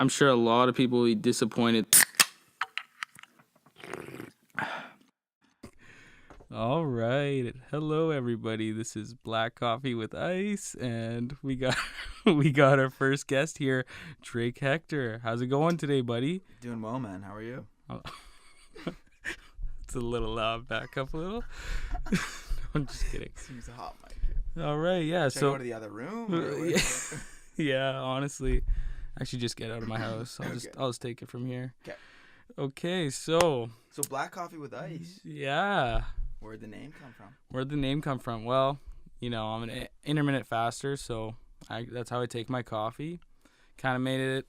I'm sure a lot of people will be disappointed. All right. Hello, everybody. This is Black Coffee with Ice, and we got our first guest here, Drake Hector. How's it going today, buddy? Doing well, man. How are you? It's a little loud. Back up a little. I'm just kidding. Seems a hot mic here. All right. Yeah. Should I go to the other room? Yeah. Honestly, I should just get out of my house. I'll just take it from here. Okay. Okay. So Black Coffee with Ice. Yeah. Where'd the name come from? Where'd the name come from? Well, I'm an intermittent faster, so that's how I take my coffee. Kind of made it,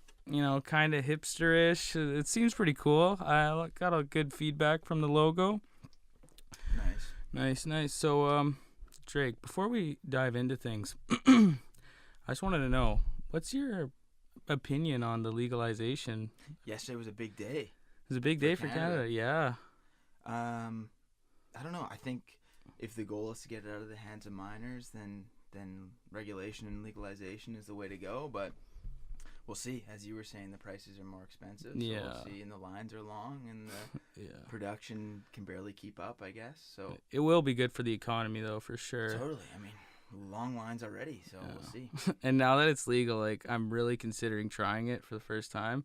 kind of hipsterish. It seems pretty cool. I got a good feedback from the logo. Nice. So, Drake, before we dive into things, I just wanted to know, what's your opinion on the legalization? Yesterday was a big day. It was a big day for Canada. Yeah. I don't know. I think if the goal is to get it out of the hands of minors, then regulation and legalization is the way to go. But we'll see. As you were saying, the prices are more expensive. So we'll see. And the lines are long, and the production can barely keep up, I guess. So it will be good for the economy, though, for sure. Totally. I mean, long lines already, so we'll see. And now that it's legal, I'm really considering trying it for the first time.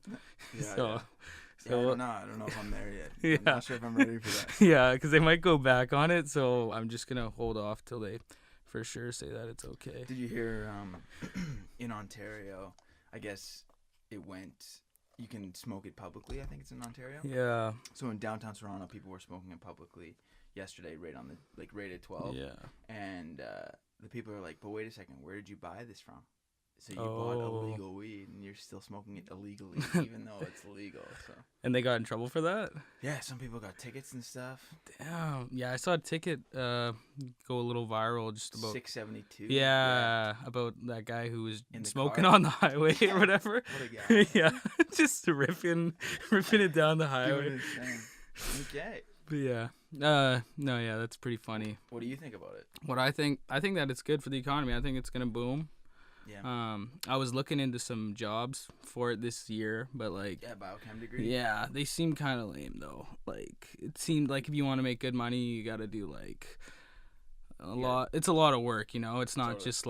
I don't know if I'm there yet. Yeah. I'm not sure if I'm ready for that. Yeah, because they might go back on it, so I'm just going to hold off till they for sure say that it's okay. Did you hear in Ontario, I guess you can smoke it publicly, I think it's in Ontario? Yeah. So in downtown Toronto, people were smoking it publicly yesterday, right at 12. Yeah. And the people are like, but wait a second, where did you buy this from? So you bought illegal weed, and you're still smoking it illegally, even though it's legal. So. And they got in trouble for that? Yeah, some people got tickets and stuff. Damn. Yeah, I saw a ticket go a little viral just about... 672? Yeah, about that guy who was smoking on the highway or whatever. What a guy. Yeah, just ripping it down the highway. Doing his thing. Okay. But yeah. No, yeah, that's pretty funny. What do you think about it? What I think that it's good for the economy. I think it's going to boom. Yeah. I was looking into some jobs for it this year, but biochem degree. Yeah, they seem kind of lame though. It seemed like if you want to make good money, you got to do a lot. It's a lot of work, It's not just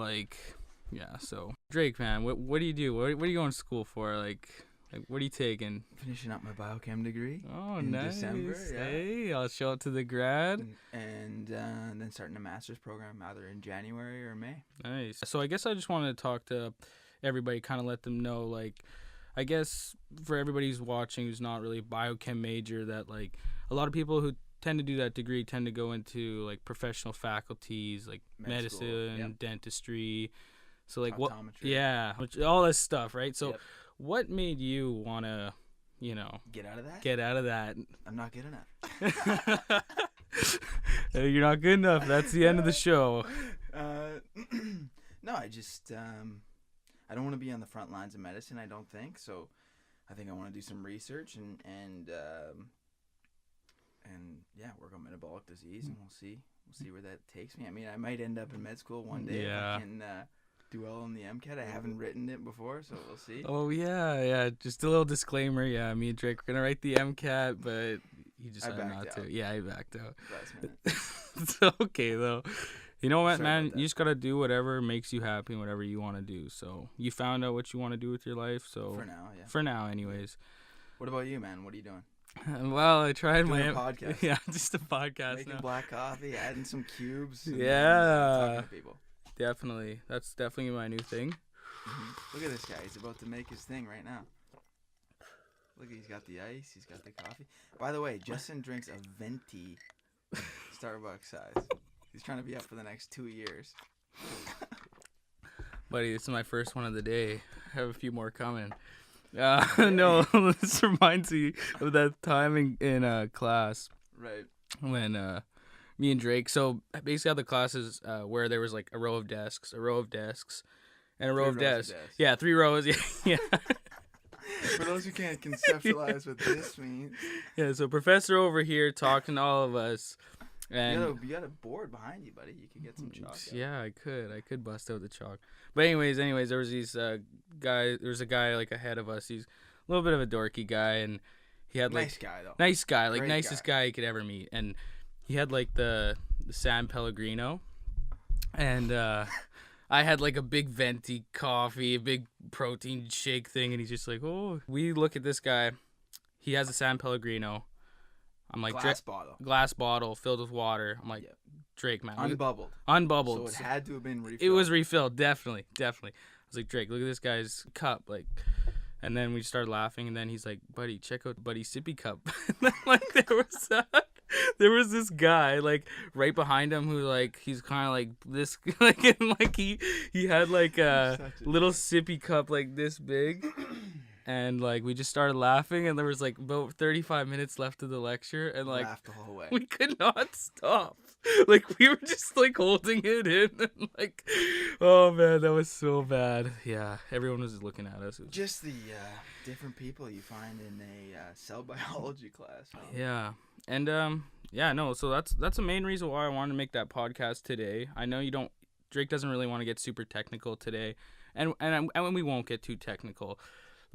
So Drake, man, what do you do? What are you going to school for? What are you taking? Finishing up my biochem degree. Oh, in nice. December, yeah. Hey, I'll show it to the grad. And then starting a master's program either in January or May. Nice. So I guess I just wanted to talk to everybody, kind of let them know, I guess for everybody who's watching who's not really a biochem major, that a lot of people who tend to do that degree tend to go into professional faculties like medicine, dentistry. So optometry. all this stuff, right? So what made you want to, get out of that? Get out of that. I'm not good enough. You're not good enough. That's the end of the show. No, I just I don't want to be on the front lines of medicine, I don't think. So I think I want to do some research and work on metabolic disease, and we'll see where that takes me. I mean, I might end up in med school one day if I can do well on the MCAT. I haven't written it before, so we'll see. Oh yeah. Just a little disclaimer. Yeah, me and Drake are gonna write the MCAT, but he decided not to. Yeah, he backed out. Last minute. It's okay though. You know what, man? You just gotta do whatever makes you happy and whatever you want to do. So you found out what you want to do with your life. So for now, yeah. For now, anyways. What about you, man? What are you doing? Well, I tried doing a podcast. Yeah, just a podcast. Making black coffee, adding some cubes. And talking to people. Definitely. That's definitely my new thing. Mm-hmm. Look at this guy. He's about to make his thing right now. Look, he's got the ice. He's got the coffee. By the way, Justin drinks a venti Starbucks size. He's trying to be up for the next 2 years. Buddy, this is my first one of the day. I have a few more coming. No, this reminds me of that time in class. Right. When me and Drake, so basically how the class is where there was a row of desks, and a row of desks. Yeah, 3 rows. Yeah. For those who can't conceptualize what this means. Yeah, so professor over here talking to all of us. And you got a board behind you, buddy. You could get some chalk. Yeah, I could bust out the chalk. But anyways, there was these guy. There was a guy like ahead of us. He's a little bit of a dorky guy, and he had like nice guy though. Nice guy, like Great nicest guy you could ever meet. And he had like the San Pellegrino, and I had like a big venti coffee, a big protein shake thing, and he's just like, oh. We look at this guy. He has a San Pellegrino. I'm like, glass bottle filled with water. I'm like, Yep. Drake, man, unbubbled. So it had to have been refilled. It was refilled, definitely. I was like, Drake, look at this guy's cup, like. And then we started laughing, and then he's like, buddy, check out buddy's sippy cup. And then, like, there was this guy like right behind him who like he's kind of like this, like, and like he had like a little sippy cup like this big. And like we just started laughing, and there was like about 35 minutes left of the lecture, and like laughed the whole way. We could not stop. Like we were just like holding it in, and like, oh man, that was so bad. Yeah, everyone was looking at us. Just the different people you find in a cell biology class. Huh? Yeah, and so that's the main reason why I wanted to make that podcast today. I know Drake doesn't really want to get super technical today, and we won't get too technical.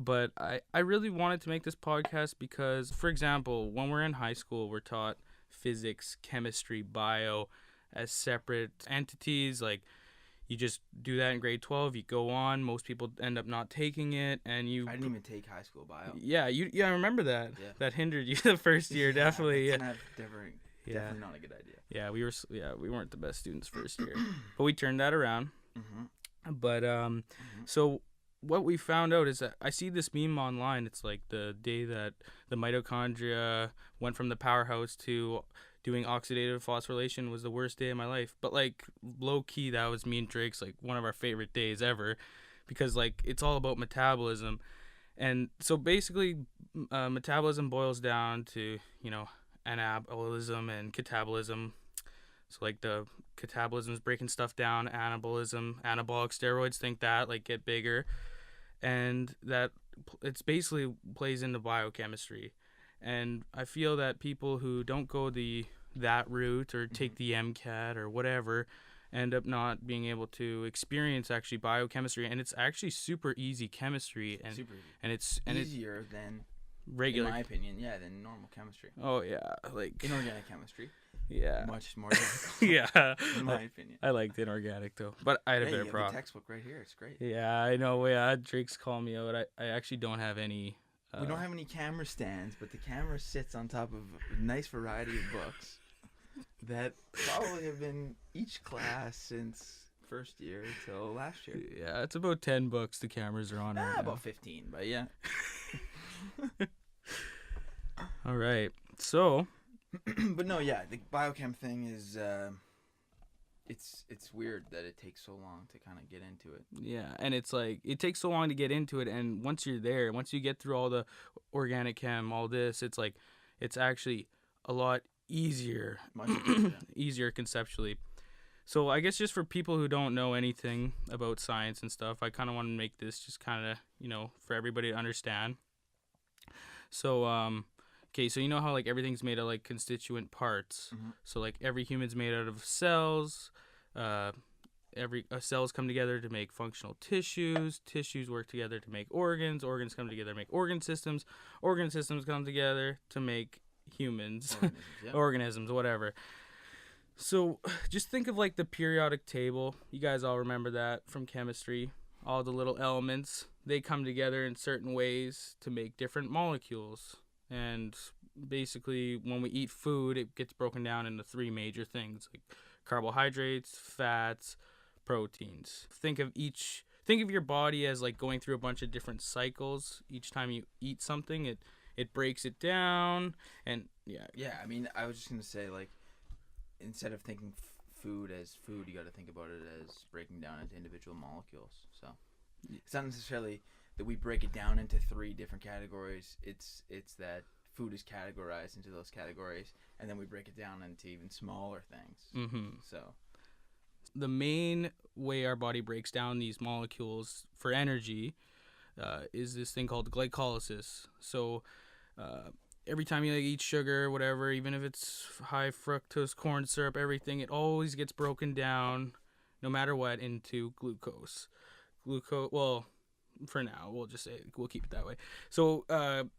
But I really wanted to make this podcast because, for example, when we're in high school, we're taught physics, chemistry, bio as separate entities. Like, you just do that in grade 12, you go on. Most people end up not taking it, and I didn't even take high school bio. Yeah, I remember that. Yeah. That hindered you the first year, definitely. Yeah. Definitely not a good idea. Yeah, we weren't the best students first year. But we turned that around. Mm-hmm. But so what we found out is that I see this meme online. It's like the day that the mitochondria went from the powerhouse to doing oxidative phosphorylation was the worst day of my life. But like low key, that was me and Drake's like one of our favorite days ever, because like it's all about metabolism. And so basically metabolism boils down to, anabolism and catabolism. So like the catabolism is breaking stuff down, anabolism, anabolic steroids, think that, like, get bigger. And that it's basically plays into biochemistry. And I feel that people who don't go that route or take the MCAT or whatever end up not being able to experience actually biochemistry. And it's actually super easy chemistry, and it's easier than regular, in my opinion, than normal chemistry. Oh yeah, like inorganic chemistry. Yeah, much more difficult. Yeah, in my opinion. I liked inorganic though, but I had a better you prof. have the textbook right here. It's great. Yeah, I know. Yeah, Drake's calling me out. I actually don't have any. We don't have any camera stands, but the camera sits on top of a nice variety of books that probably have been each class since first year till last year. Yeah, it's about 10 books the cameras are on right now. About 15, but yeah. All right, so. But no, yeah, the biochem thing is, it's weird that it takes so long to kind of get into it. Yeah, and it's like, it takes so long to get into it, and once you're there, once you get through all the organic chem, all this, it's like, it's actually a lot easier. Much easier conceptually. So I guess just for people who don't know anything about science and stuff, I kind of want to make this just kind of, for everybody to understand. So, okay, so you know how like everything's made of like constituent parts. Mm-hmm. So like every human's made out of cells. Cells come together to make functional tissues. Tissues work together to make organs. Organs come together to make organ systems. Organ systems come together to make humans, organisms, whatever. So just think of like the periodic table. You guys all remember that from chemistry. All the little elements, they come together in certain ways to make different molecules. And basically when we eat food, it gets broken down into three major things, like carbohydrates, fats, proteins. Think of your body as like going through a bunch of different cycles. Each time you eat something, it breaks it down. And yeah, I mean, I was just gonna say, like, instead of thinking food as food, you got to think about it as breaking down into individual molecules. So it's not necessarily that we break it down into three different categories. It's that food is categorized into those categories, and then we break it down into even smaller things. Mm-hmm. So the main way our body breaks down these molecules for energy is this thing called glycolysis. So every time you like eat sugar or whatever, even if it's high fructose corn syrup, everything, it always gets broken down, no matter what, into glucose. Well, for now, we'll just say we'll keep it that way. So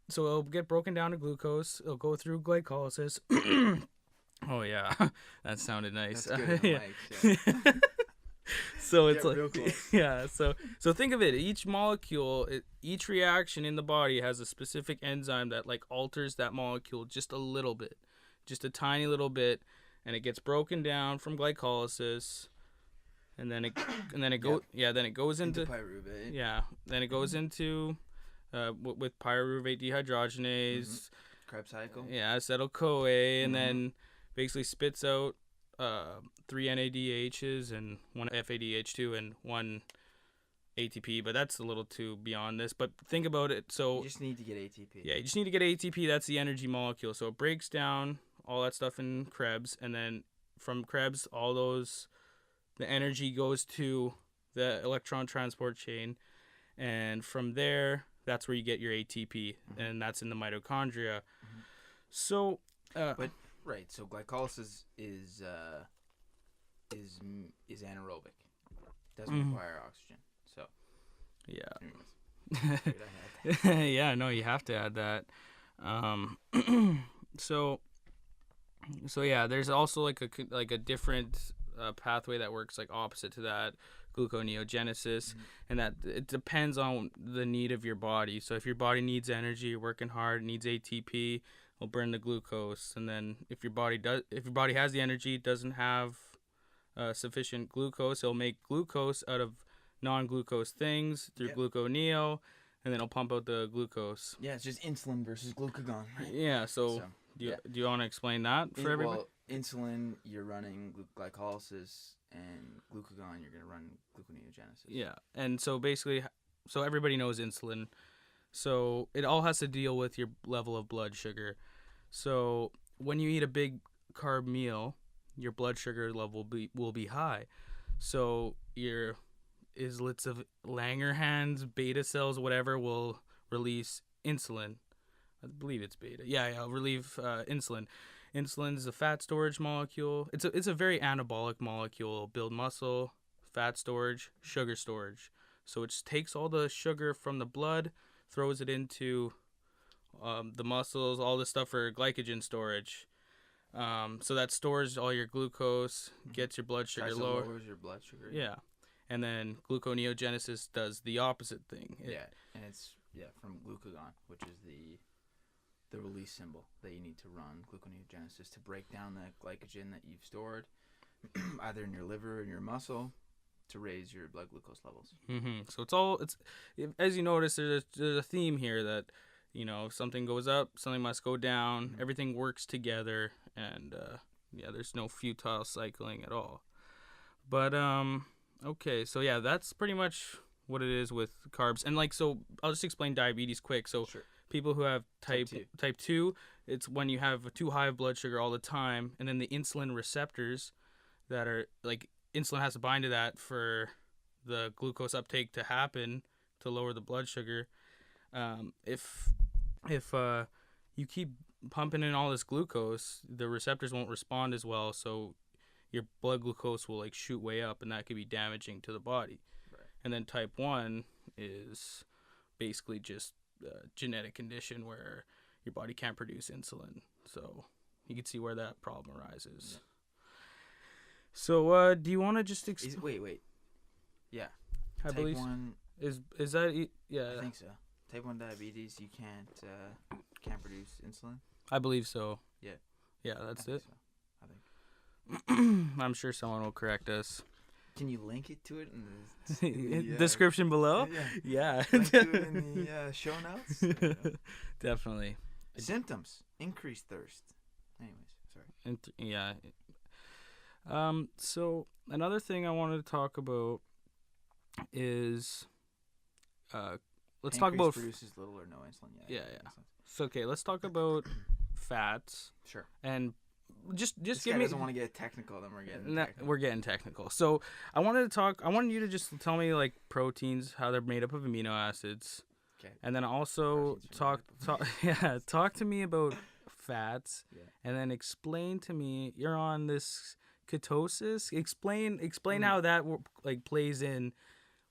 it'll get broken down to glucose. It'll go through glycolysis. Oh yeah, that sounded nice. That's good. Yeah. Yeah. So it's Get real like close. yeah. So think of it. Each molecule, each reaction in the body has a specific enzyme that like alters that molecule just a little bit, just a tiny little bit, and it gets broken down from glycolysis. And then it then it goes into pyruvate. yeah, then it goes into with pyruvate dehydrogenase, Krebs cycle. yeah, acetyl CoA, and then basically spits out 3 NADHs and 1 FADH2 and 1 ATP, but that's a little too beyond this. But think about it. So you just need to get ATP. Yeah, you just need to get ATP. That's the energy molecule. So it breaks down all that stuff in Krebs, and then from Krebs, the energy goes to the electron transport chain, and from there, that's where you get your ATP, and that's in the mitochondria. So, Right. So glycolysis is anaerobic. Doesn't require oxygen. So. Yeah. Yeah. No, you have to add that. So yeah, there's also like a different pathway that works like opposite to that, gluconeogenesis, and that it depends on the need of your body. So if your body needs energy, you're working hard, needs ATP, will burn the glucose, and then if your body has the energy, doesn't have sufficient glucose, it'll make glucose out of non-glucose things through gluconeo, and then it'll pump out the glucose. Yeah, it's just insulin versus glucagon, right? Yeah. So do you want to explain that for everybody? Well, insulin, you're running glycolysis, and glucagon, you're going to run gluconeogenesis. Yeah, and so basically, so everybody knows insulin. So it all has to deal with your level of blood sugar. So when you eat a big carb meal, your blood sugar level will be high. So your islets of Langerhans, beta cells, whatever, will release insulin. I believe it's beta. Yeah, relieve insulin. Insulin is a fat storage molecule. It's a very anabolic molecule. It'll build muscle, fat storage, sugar storage. So it takes all the sugar from the blood, throws it into the muscles, all this stuff for glycogen storage. So that stores all your glucose, gets your blood sugar lower. Lowers your blood sugar. Yeah. And then gluconeogenesis does the opposite thing. And it's from glucagon, which is the release symbol that you need to run gluconeogenesis to break down the glycogen that you've stored either in your liver or in your muscle to raise your blood glucose levels. So it's as you notice, there's a theme here that, if something goes up, something must go down. Everything works together, and there's no futile cycling at all. But okay, so yeah, that's pretty much what it is with carbs. And so I'll just explain diabetes quick. So sure. People who have type 2, it's when you have too high of blood sugar all the time, and then the insulin receptors that are insulin has to bind to that for the glucose uptake to happen to lower the blood sugar. If you keep pumping in all this glucose, the receptors won't respond as well, so your blood glucose will shoot way up, and that could be damaging to the body. Right. And then type 1 is basically just a genetic condition where your body can't produce insulin. So you can see where that problem arises. Yeah. So do you want to just wait. Yeah. Type 1 is that yeah. I think so. Type 1 diabetes, you can't produce insulin? I believe so. Yeah. Yeah, that's it. So. I think. I'm sure someone will correct us. Can you link it to it in the description below? Yeah. Link to it in the show notes? Definitely. Symptoms: increased thirst. Anyways, sorry. So another thing I wanted to talk about is let's talk about produces little or no insulin. Yeah. So okay, let's talk about fats. Sure. And just this give guy me. Doesn't want to get technical. Then we're getting technical. So I wanted you to just tell me proteins, how they're made up of amino acids. Okay. And then also talk to me about fats, and then explain to me you're on this ketosis. Explain how that like plays in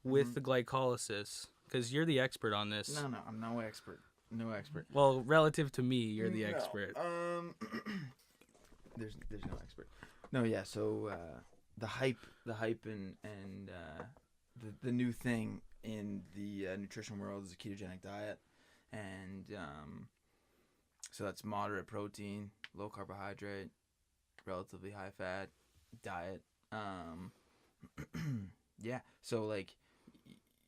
with the glycolysis, because you're the expert on this. No, I'm no expert. No expert. Well, relative to me, you're the expert. There's no expert. No, yeah. So the hype and the new thing in the nutrition world is a ketogenic diet, and so that's moderate protein, low carbohydrate, relatively high fat diet. Yeah. So like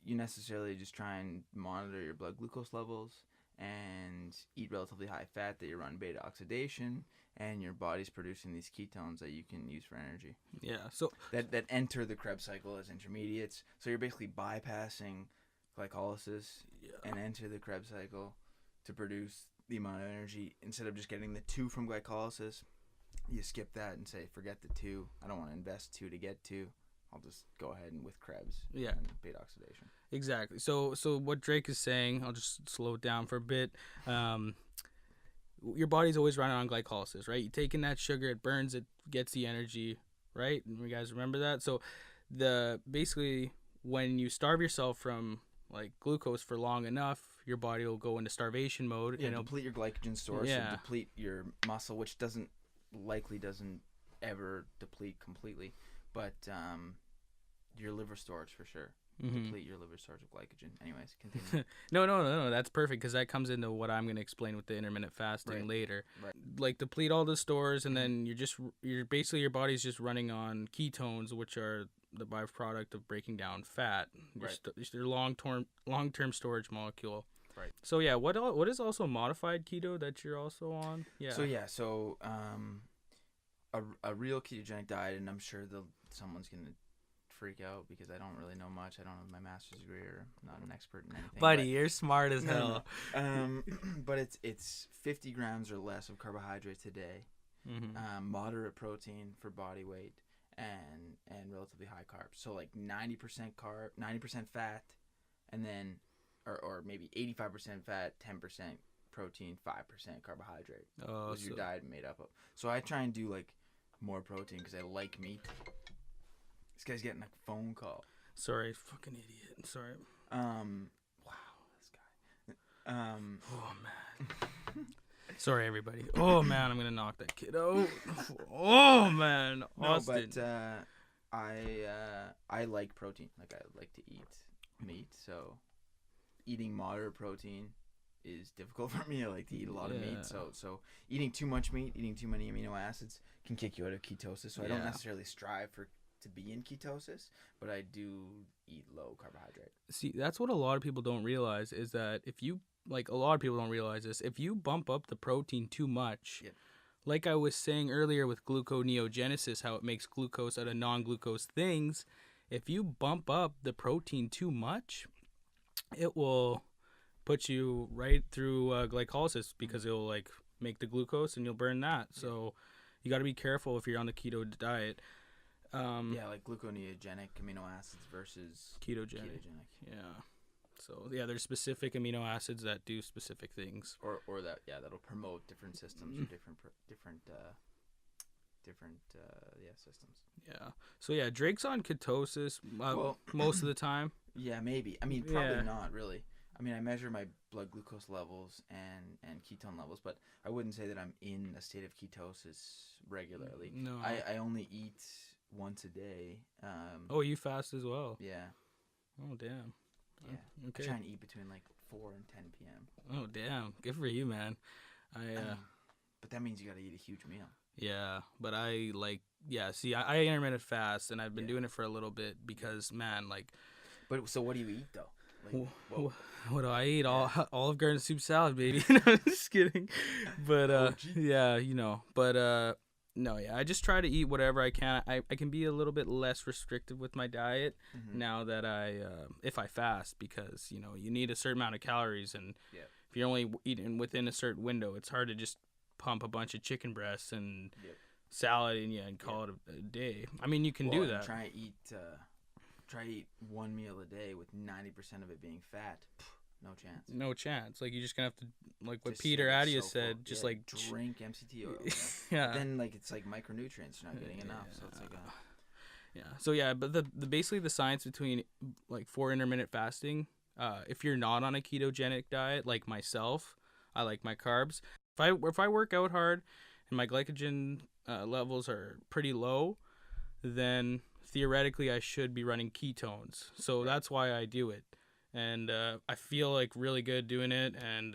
you necessarily just try and monitor your blood glucose levels and eat relatively high fat that you run beta oxidation, and your body's producing these ketones that you can use for energy. Yeah. So that enter the Krebs cycle as intermediates. So you're basically bypassing glycolysis and enter the Krebs cycle to produce the amount of energy. Instead of just getting the 2 from glycolysis, you skip that and say, forget the 2. I don't want to invest 2 to get 2. I'll just go ahead and with Krebs and beta oxidation. Exactly. So what Drake is saying, I'll just slow it down for a bit. Your body's always running on glycolysis, right? You take in that sugar, it burns, it gets the energy, right? You guys remember that? So basically when you starve yourself from like glucose for long enough, your body will go into starvation mode. Yeah, deplete your glycogen source, and deplete your muscle, which doesn't ever deplete completely, but your liver storage for sure. Deplete your liver storage of glycogen. Anyways, continue. No, that's perfect, because that comes into what I'm going to explain with the intermittent fasting later. Right. Like deplete all the stores, and then you're basically, your body's just running on ketones, which are the byproduct of breaking down fat. Your long-term storage molecule. Right. So yeah, what is also modified keto that you're also on? Yeah. So a real ketogenic diet, and I'm sure someone's gonna freak out because I don't really know much. I don't have my master's degree, or I'm not an expert in anything. Buddy, you're smart as hell. But it's 50 grams or less of carbohydrates a day, moderate protein for body weight, and relatively high carbs. So like 90% carb, 90% fat, and then or maybe 85% fat, 10% protein, 5% carbohydrate. Was your diet made up of? So I try and do like more protein because I like meat. This guy's getting a phone call. Sorry, fucking idiot. Sorry. Wow, this guy. Oh man. Sorry, everybody. Oh man, I'm gonna knock that kid out. Oh man, Austin. No, but I like protein. Like I like to eat meat, so eating moderate protein is difficult for me. I like to eat a lot of meat, so eating too much meat, eating too many amino acids can kick you out of ketosis. So I don't necessarily strive to be in ketosis, but I do eat low carbohydrate. See, that's what a lot of people don't realize, is that if you, like, a lot of people don't realize this, if you bump up the protein too much, like I was saying earlier with gluconeogenesis, how it makes glucose out of non-glucose things, if you bump up the protein too much, it will put you right through glycolysis, because it'll like make the glucose and you'll burn that. So you got to be careful if you're on the keto diet. Like gluconeogenic amino acids versus ketogenic. Yeah. So there's specific amino acids that do specific things, or that'll promote different systems or different systems. Yeah. So Drake's on ketosis most of the time. Yeah, maybe. I mean, probably not really. I mean, I measure my blood glucose levels and ketone levels, but I wouldn't say that I'm in a state of ketosis regularly. No. I only eat once a day. You fast as well? Yeah. Oh, damn. Yeah. Okay. I try and eat between like 4 and 10 p.m. Oh, damn. Good for you, man. But that means you got to eat a huge meal. Yeah, but I intermittent fast, and I've been doing it for a little bit because, man, like... But so what do you eat, though? Like, what do I eat? Olive Garden soup salad, baby. No, I'm just kidding. But I just try to eat whatever I can. I can be a little bit less restrictive with my diet now that if I fast, because you need a certain amount of calories, and if you're only eating within a certain window, it's hard to just pump a bunch of chicken breasts and salad and call it a day. I mean, you can do that. Try to eat one meal a day with 90% of it being fat. No chance. No chance. Like, you're just gonna have to, like what Just Peter like, Attia so said, full. just Yeah, like drink MCT oil. yeah. But then like it's like micronutrients. You're not getting enough, so it's like yeah. So yeah, but the basically the science between like for intermittent fasting, if you're not on a ketogenic diet like myself, I like my carbs. If I work out hard and my glycogen levels are pretty low, then theoretically I should be running ketones. So that's why I do it. And I feel like really good doing it, and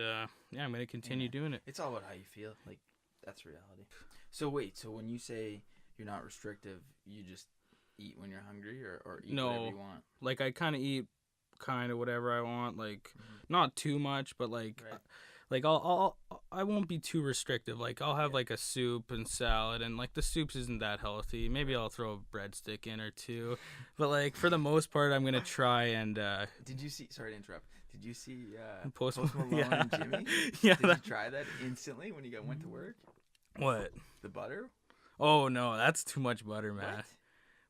yeah, I'm gonna continue doing it. It's all about how you feel. Like, that's reality. So wait, so when you say you're not restrictive, you just eat when you're hungry, or eat whatever you want? Like, I kind of eat kind of whatever I want. Like, not too much, but like. Like I won't be too restrictive. Like, I'll have like a soup and salad, and like the soups isn't that healthy. Maybe I'll throw a breadstick in or two, but like for the most part, I'm gonna try and. Did you see? Sorry to interrupt. Did you see Post Malone and Jimmy? Yeah. Did you try that instantly when you went to work? What? The butter? Oh no, that's too much butter, man.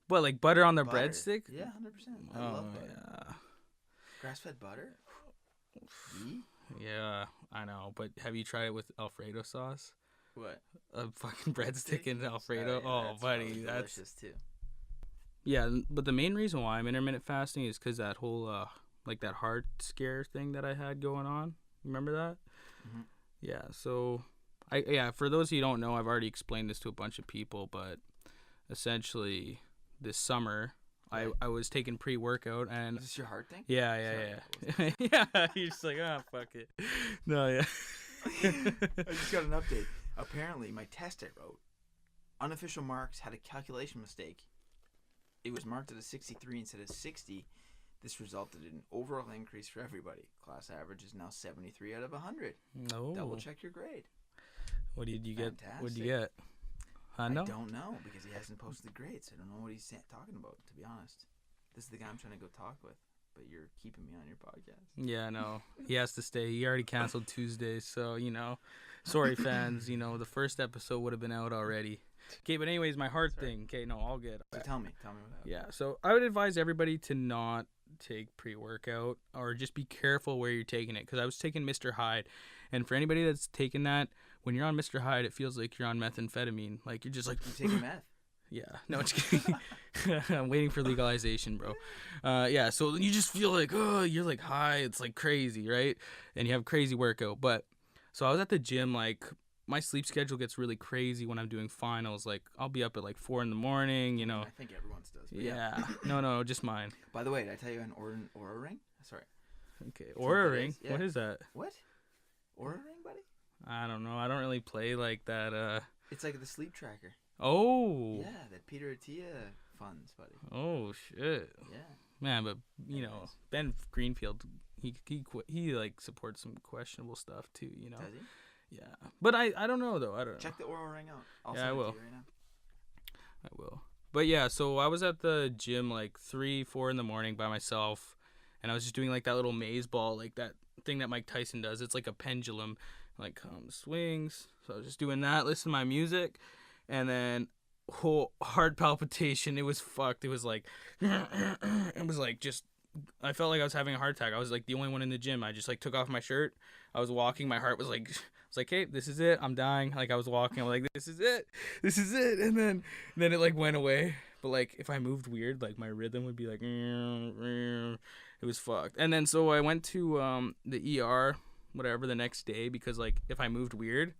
What? Like butter on the breadstick? Yeah, 100%. I love butter. Yeah. Grass-fed butter? Yeah, I know. But have you tried it with Alfredo sauce? What? A fucking breadstick in Alfredo? That's buddy, that's delicious too. Yeah, but the main reason why I'm intermittent fasting is because that whole like that heart scare thing that I had going on. Remember that? Mm-hmm. Yeah. So for those of you who don't know, I've already explained this to a bunch of people, but essentially this summer. I was taking pre-workout, and is this your heart thing? Yeah. Yeah, you're just like, oh, fuck it. No, yeah. I just got an update. Apparently, my test I wrote, unofficial marks had a calculation mistake. It was marked at a 63 instead of 60. This resulted in an overall increase for everybody. Class average is now 73 out of 100. No. Double check your grade. What did you get? What did you get? I don't know, because he hasn't posted the grades. I don't know what he's talking about, to be honest. This is the guy I'm trying to go talk with, but you're keeping me on your podcast. Yeah, no. He has to stay. He already canceled Tuesday, so, sorry, fans. The first episode would have been out already. Okay, but anyways, my heart thing. Okay, no, all good. So tell me what happened. Yeah, so I would advise everybody to not take pre-workout, or just be careful where you're taking it, because I was taking Mr. Hyde, and for anybody that's taken that, when you're on Mr. Hyde, it feels like you're on methamphetamine. Like, you're just like... You're taking meth? Yeah. No, just kidding. I'm waiting for legalization, bro. Yeah, so you just feel like, oh, you're like high. It's like crazy, right? And you have crazy workout. But, so I was at the gym, like, my sleep schedule gets really crazy when I'm doing finals. Like, I'll be up at like 4 a.m. I think everyone's does. Yeah. No, just mine. By the way, did I tell you an Oura ring? Sorry. Okay. Oura ring? Yeah. What is that? What? Oura ring, buddy? I don't know. I don't really play like that. It's like the sleep tracker. Oh. Yeah, that Peter Attia funds, buddy. Oh shit. Yeah. Man, but Ben Greenfield, he like supports some questionable stuff too. Does he? Yeah, but I don't know though. I don't know. Check the Oura ring out. I will. It to you right now. I will. But yeah, so I was at the gym like 3-4 in the morning by myself, and I was just doing like that little maze ball, like that thing that Mike Tyson does. It's like a pendulum, like comes, swings. So I was just doing that, listening to my music, and then whole heart palpitation. It was fucked. It was like, just, I felt like I was having a heart attack. I was like the only one in the gym. I just like took off my shirt. I was walking. My heart was like, hey, this is it. I'm dying. Like I was walking. I'm like, this is it. And then it like went away. But like if I moved weird, like my rhythm would be like, it was fucked. And then so I went to the ER, whatever, the next day, because like if I moved weird,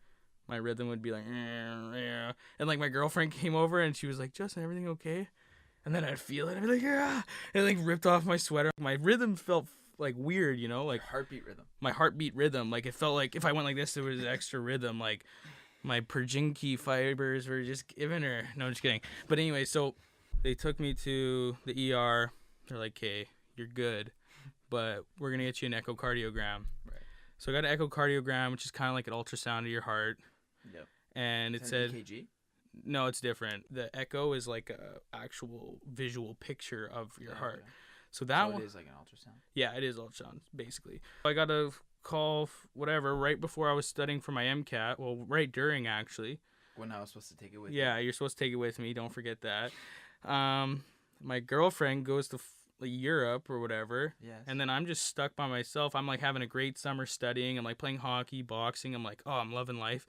my rhythm would be like, and like my girlfriend came over and she was like, Justin, everything okay? And then I'd feel it. I'd be like, yeah. And like ripped off my sweater. My rhythm felt like weird, like heartbeat rhythm. My heartbeat rhythm. Like it felt like if I went like this, there was extra rhythm. Like my Purkinje fibers were just giving her. No, I'm just kidding. But anyway, so they took me to the ER. They're like, okay, you're good, but we're going to get you an echocardiogram. Right. So I got an echocardiogram, which is kind of like an ultrasound of your heart. Yep. And it said EKG? No, it's different. The echo is like a actual visual picture of your heart. Okay. So that one, it is like an ultrasound. Yeah, it is ultrasound basically. I got a call right before I was studying for my MCAT. Well, right during actually. When I was supposed to take it with you. Yeah, you're supposed to take it with me. Don't forget that. My girlfriend goes to Europe or whatever. Yes. And then I'm just stuck by myself. I'm like having a great summer studying. I'm like playing hockey, boxing. I'm like, oh, I'm loving life.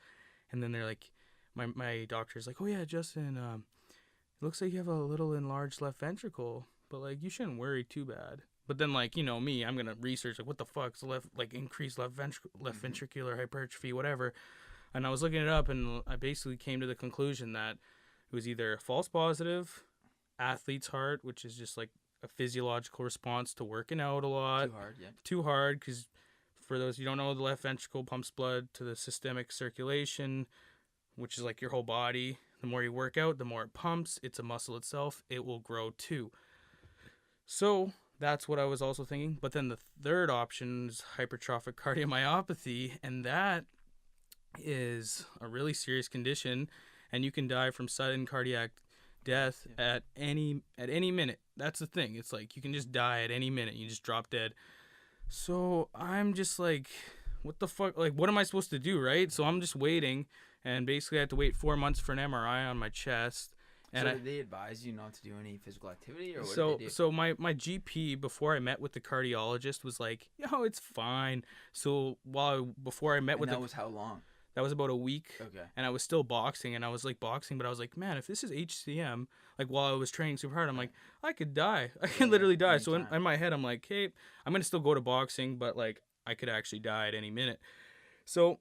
And then they're like, my doctor's like, oh yeah, Justin, it looks like you have a little enlarged left ventricle, but like you shouldn't worry too bad. But then like, you know me, I'm gonna research like what the fuck's increased left ventricular hypertrophy, whatever. And I was looking it up, and I basically came to the conclusion that it was either a false positive, athlete's heart, which is just like a physiological response to working out a lot. Too hard, yeah. Too hard, because for those who don't know, the left ventricle pumps blood to the systemic circulation, which is like your whole body. The more you work out, the more it pumps. It's a muscle itself. It will grow too. So that's what I was also thinking. But then the third option is hypertrophic cardiomyopathy, and that is a really serious condition, and you can die from sudden cardiac death at any minute. That's the thing. It's like you can just die at any minute. You just drop dead. So I'm just like, what the fuck? Like, what am I supposed to do, right? So I'm just waiting, and basically I had to wait 4 months for an MRI on my chest. And so did they advise you not to do any physical activity, or what so did they do? So my GP before I met with the cardiologist was like, yo, it's fine. So before I met with that was how long? That was about a week. Okay. And I was still boxing, and I was like boxing, but I was like, man, if this is HCM, like while I was training super hard, I'm like, I could die. I could literally die. So in my head, I'm like, hey, I'm going to still go to boxing, but like I could actually die at any minute. So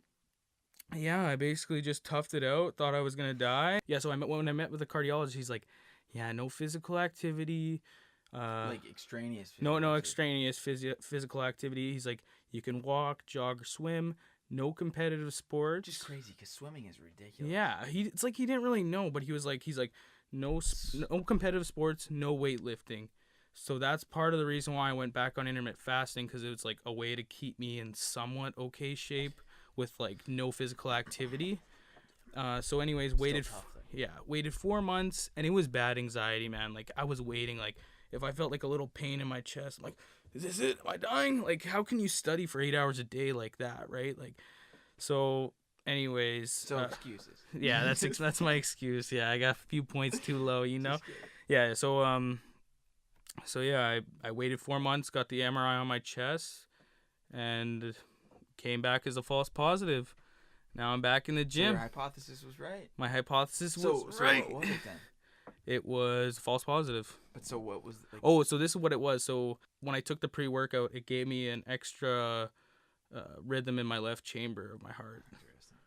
yeah, I basically just toughed it out, thought I was going to die. Yeah, so when I met with the cardiologist, he's like, yeah, no physical activity. Like extraneous extraneous physical activity. He's like, you can walk, jog, or swim. No competitive sports. Which is crazy because swimming is ridiculous. Yeah, it's like he didn't really know, but he's like, no competitive sports, no weightlifting. So that's part of the reason why I went back on intermittent fasting, because it was like a way to keep me in somewhat okay shape with like no physical activity. So anyways, waited 4 months, and it was bad anxiety, man. Like I was waiting, like if I felt like a little pain in my chest, I'm like, is this it? Am I dying? Like, how can you study for 8 hours a day like that, right? Like, so anyways. So excuses. Yeah, that's my excuse. Yeah, I got a few points too low, you know? Yeah, so yeah, I waited 4 months, got the MRI on my chest, and came back as a false positive. Now I'm back in the gym. So your hypothesis was right. My hypothesis was right. So what was it then? It was false positive. But so what was... so this is what it was. So when I took the pre-workout, it gave me an extra rhythm in my left chamber of my heart. Interesting.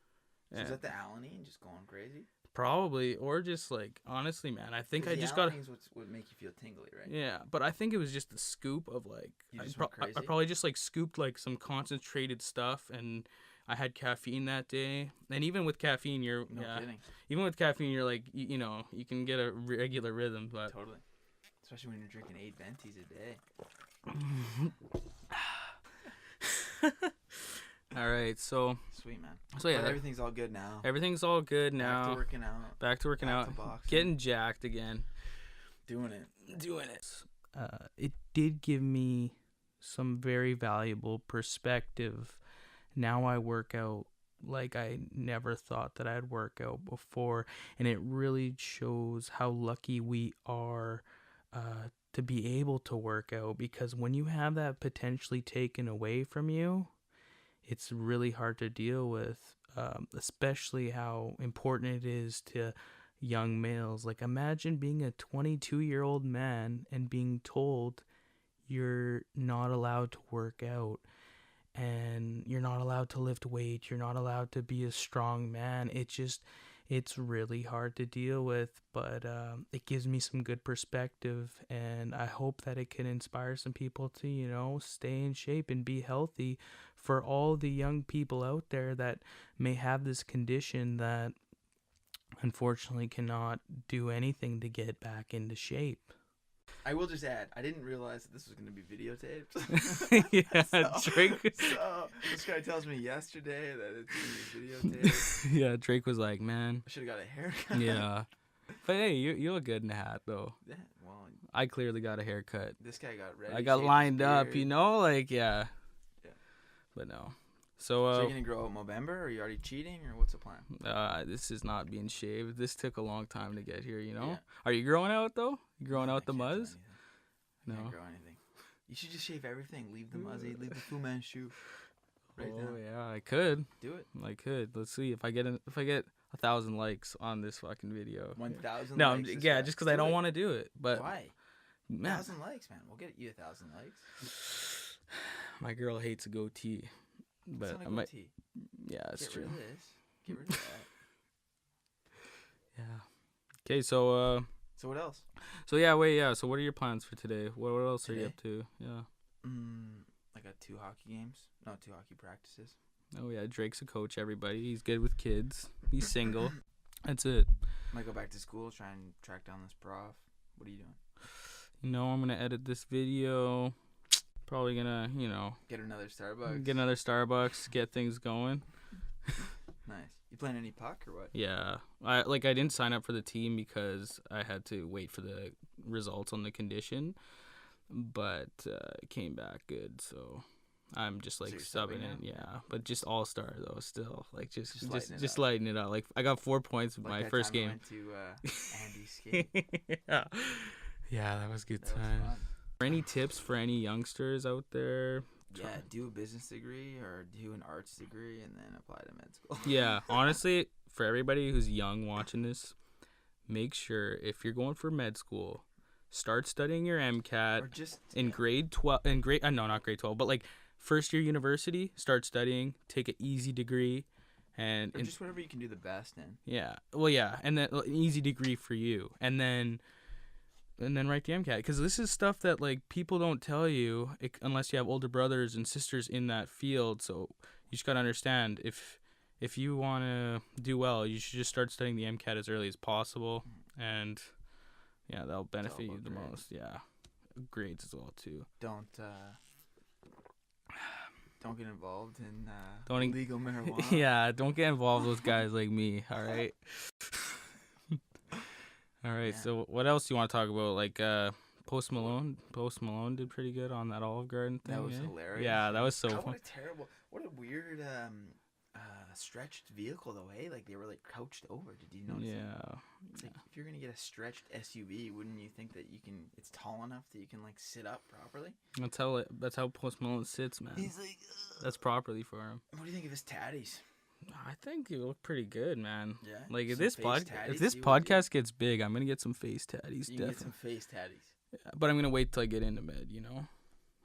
So is that the alanine just going crazy? Probably. Or just like, honestly, man, I think I just got... The would make you feel tingly, right? Yeah, but I think it was just a scoop of like... I probably just like scooped like some concentrated stuff, and I had caffeine that day. And even with caffeine, you're... No kidding. Even with caffeine, you're like, you know, you can get a regular rhythm, but... Totally. Especially when you're drinking 8 ventis a day. All right, so... Sweet, man. So yeah, everything's all good now. Everything's all good now. Back to working out. Getting jacked again. Doing it. It did give me some very valuable perspective. Now I work out like I never thought that I'd work out before, and it really shows how lucky we are to be able to work out, because when you have that potentially taken away from you, it's really hard to deal with, especially how important it is to young males. Like, imagine being a 22-year-old man and being told you're not allowed to work out, and you're not allowed to lift weight, you're not allowed to be a strong man. It's really hard to deal with, but it gives me some good perspective, and I hope that it can inspire some people to, you know, stay in shape and be healthy. For all the young people out there that may have this condition that unfortunately cannot do anything to get back into shape. I will just add, I didn't realize that this was going to be videotaped. Drake. So this guy tells me yesterday that it's going to be videotaped. Yeah, Drake was like, man, I should have got a haircut. Yeah. But hey, you look good in a hat, though. Yeah, well, I clearly got a haircut. This guy got ready. I got lined up, you know? Like, yeah. Yeah. But no. So you're going to grow out Movember, or are you already cheating, or what's the plan? This is not being shaved. This took a long time to get here, you know? Yeah. Are you growing out, though? You growing out the muzz? No. Can't grow anything. You should just shave everything. Leave the muzzy. Leave the Fu Manchu. Right Oh now. yeah, I could. Do it. I could. Let's see if I get 1,000 likes on this fucking video. 1,000 No, likes. yeah, just because I don't want to do it. But why? Man, 1,000 likes, man. We'll get you 1,000 likes. my girl hates a goatee. But It's I not a might. goatee. Yeah, that's Get true. rid of this. Get rid of that. Yeah. Okay, so So what else? So what are your plans for today? What else are you Today? up to? Yeah. I got 2 hockey games. No, 2 hockey practices. Oh yeah, Drake's a coach. Everybody, he's good with kids. He's single. That's it. Might go back to school, try and track down this prof. What are you doing? I'm gonna edit this video. Probably gonna, Get another Starbucks. get another Starbucks, get things going. Nice. You playing any puck or what? Yeah, I didn't sign up for the team because I had to wait for the results on the condition, but it came back good, so I'm just So like you're subbing subbing it. now? Yeah, but just all star though, still like just lighten it up. lighten it up. Like I got 4 points with Like my that first time I game. went to Andy's skate. yeah, that was good That was time. fun. Any tips for any youngsters out there? Yeah, do a business degree or do an arts degree and then apply to med school. Yeah, honestly, for everybody who's young watching this, make sure if you're going for med school, start studying your MCAT Or just in grade 12. No, not grade 12, but like first year university. Start studying, take an easy degree, or just whatever you can do the best in. yeah, well, yeah, and then an easy degree for you, and then write the MCAT, because this is stuff that like people don't tell you unless you have older brothers and sisters in that field. So you just gotta understand if you want to do well, you should just start studying the MCAT as early as possible, and yeah, that'll benefit you about the grades. most. Yeah, grades as well too. Don't get involved in Don't illegal marijuana. Yeah, don't get involved with guys like me. All right. All right. Yeah. So what else do you want to talk about? Like Post Malone. Post Malone did pretty good on that Olive Garden thing. That was eh? hilarious. Yeah, that was so God, fun. what a weird stretched vehicle though, eh? Like they were like crouched over. Did you notice? Yeah. That? It's like, if you're gonna get a stretched SUV, wouldn't you think that it's tall enough that you can like sit up properly? That's how Post Malone sits, man. He's like, That's properly for him. what do you think of his tatties? I think you look pretty good, man. Yeah. Like if Some this face tatties, if this see what you- podcast gets big, I'm gonna get some face tatties, You can get definitely. some face tatties. Yeah, but I'm gonna wait till I get into med.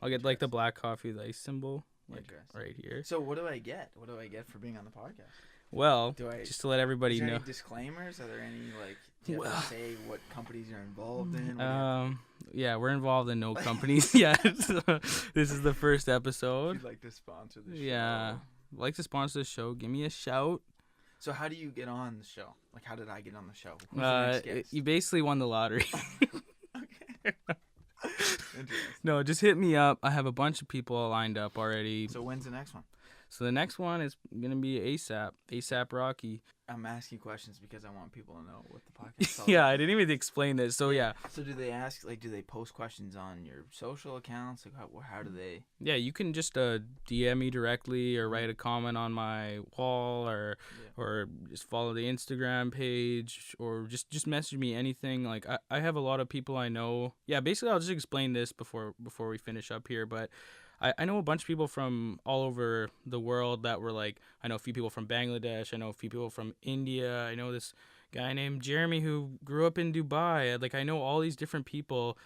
I'll get like the black coffee with ice symbol, like Interesting. right here. So what do I get? What do I get for being on the podcast? Well, Do I just to let everybody Is there know. any disclaimers? Are there any like? Do you have Well- to say what companies you're involved in? What do you have Yeah, we're involved in no companies yet. This is the first to- if episode. you'd like to sponsor the show. Yeah, like to sponsor the show, give me a shout. So how do you get on the show? Like how did I get on the show? Who's the next guest? You basically won the lottery. Okay. Interesting. No, just hit me up. I have a bunch of people lined up already. So when's the next one? So the next one is gonna be ASAP Rocky. I'm asking questions because I want people to know what the podcast is all Yeah, about. I didn't even explain this. So yeah, So do they ask, like, do they post questions on your social accounts? Like, how do they? yeah, you can just DM me directly or write a comment on my wall or just follow the Instagram page or just message me anything. Like I have a lot of people I know. Yeah, basically I'll just explain this before we finish up here, but I know a bunch of people from all over the world that were like, I know a few people from Bangladesh, I know a few people from India, I know this guy named Jeremy who grew up in Dubai. Like I know all these different people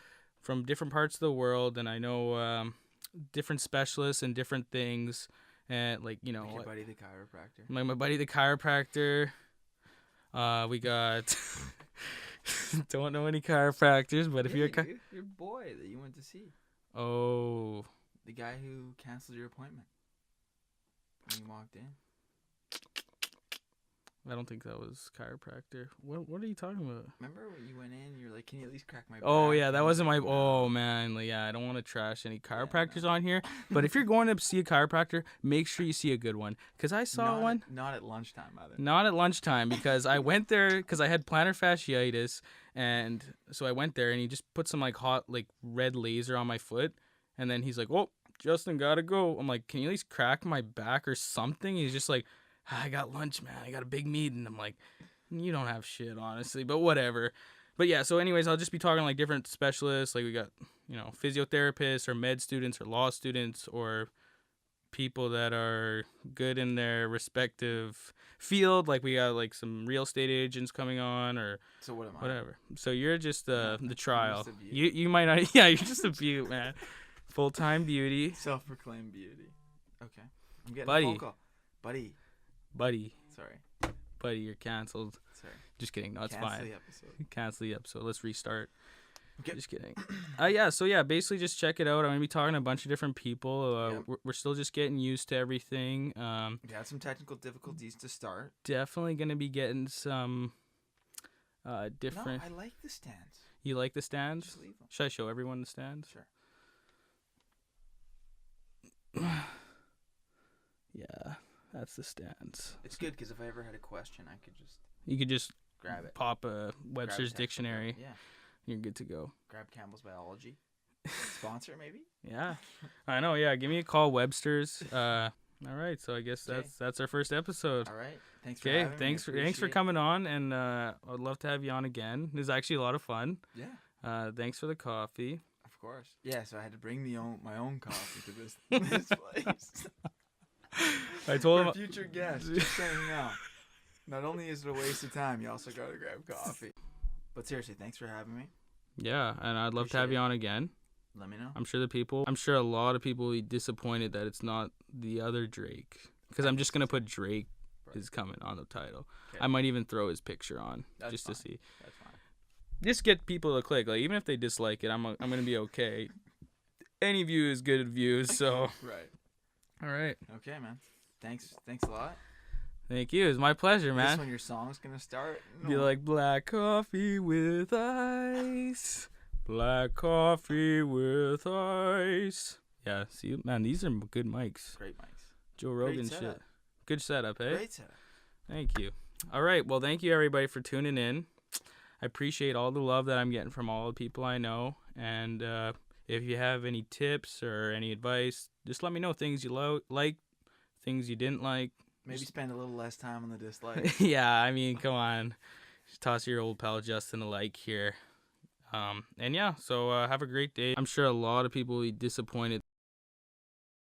from different parts of the world, and I know different specialists and different things, and like Like your buddy the chiropractor. like my buddy the chiropractor. We got don't know any chiropractors, but if Yeah, you're your boy that you went to see, oh. the guy who canceled your appointment when you walked in. I don't think that was chiropractor. What are you talking about? Remember when you went in? You're like, "Can you at least crack my back?" Oh yeah, that And wasn't my. he's like, Oh "No." man, like, yeah, I don't want to trash any no. chiropractors on here. But if you're going to see a chiropractor, make sure you see a good one. Cause I saw Not one. Not at lunchtime either. Not at lunchtime, because I went there because I had plantar fasciitis, and so I went there and he just put some like hot like red laser on my foot, and then he's like, "Oh, Justin, gotta go." I'm like, "Can you at least crack my back or something?" He's just like, "I got lunch, man. I got a big meeting." I'm like, "You don't have shit, honestly, but whatever." But yeah, so anyways, I'll just be talking like different specialists. Like we got, physiotherapists or med students or law students or people that are good in their respective field. Like we got like some real estate agents coming on or So what am I? whatever. So you're just the trial. I'm just a You might not. Yeah, you're just a beaut, man. Full-time beauty. Self-proclaimed beauty. Okay. I'm getting Buddy. a phone call. Buddy. Sorry. Buddy, you're canceled. Sorry. Just kidding. No, it's Cancel fine. the episode. Cancel the episode. Let's restart. Okay. Just kidding. So basically just check it out. I'm gonna be talking to a bunch of different people. Yep. We're still just getting used to everything. We had some technical difficulties to start. Definitely gonna be getting some different. No, I like the stands. You like the stands? Just leave them. Should I show everyone the stands? Sure. Yeah, that's the stands. It's good because if I ever had a question, I could just You could just grab it. pop a Webster's textbook dictionary. out. Yeah. You're good to go. Grab Campbell's Biology. Sponsor maybe. Yeah, I know. Yeah, give me a call, Webster's. All right, so I guess that's our first episode. All right. Thanks for having me. Thanks for coming on, and I'd love to have you on again. It was actually a lot of fun. Yeah. Thanks for the coffee. Of course. Yeah. So I had to bring my own coffee to this place. I told him future guests. Just saying now. Not only is it a waste of time, you also gotta grab coffee. But seriously, thanks for having me. Yeah, and I'd love to have you on again. Let me know. I'm sure a lot of people will be disappointed that it's not the other Drake, because I'm just gonna put Drake is coming on the title. Okay. I might even throw his picture on to see. That's fine. Just get people to click. Like even if they dislike it, I'm gonna be okay. Any view is good views. So right. All right. Okay, man. Thanks a lot. Thank you. It's my pleasure, man. This when your song's gonna start. Be like black coffee with ice. Black coffee with ice. Yeah, see, man, these are good mics. Great mics. Joe Rogan shit. Good setup, eh? Great setup. Thank you. All right. Well, thank you, everybody, for tuning in. I appreciate all the love that I'm getting from all the people I know. And if you have any tips or any advice, just let me know. Things you like, things you didn't like. Maybe spend a little less time on the dislike. Yeah, I mean, come on. Just toss your old pal Justin a like here. And yeah, so have a great day. I'm sure a lot of people will be disappointed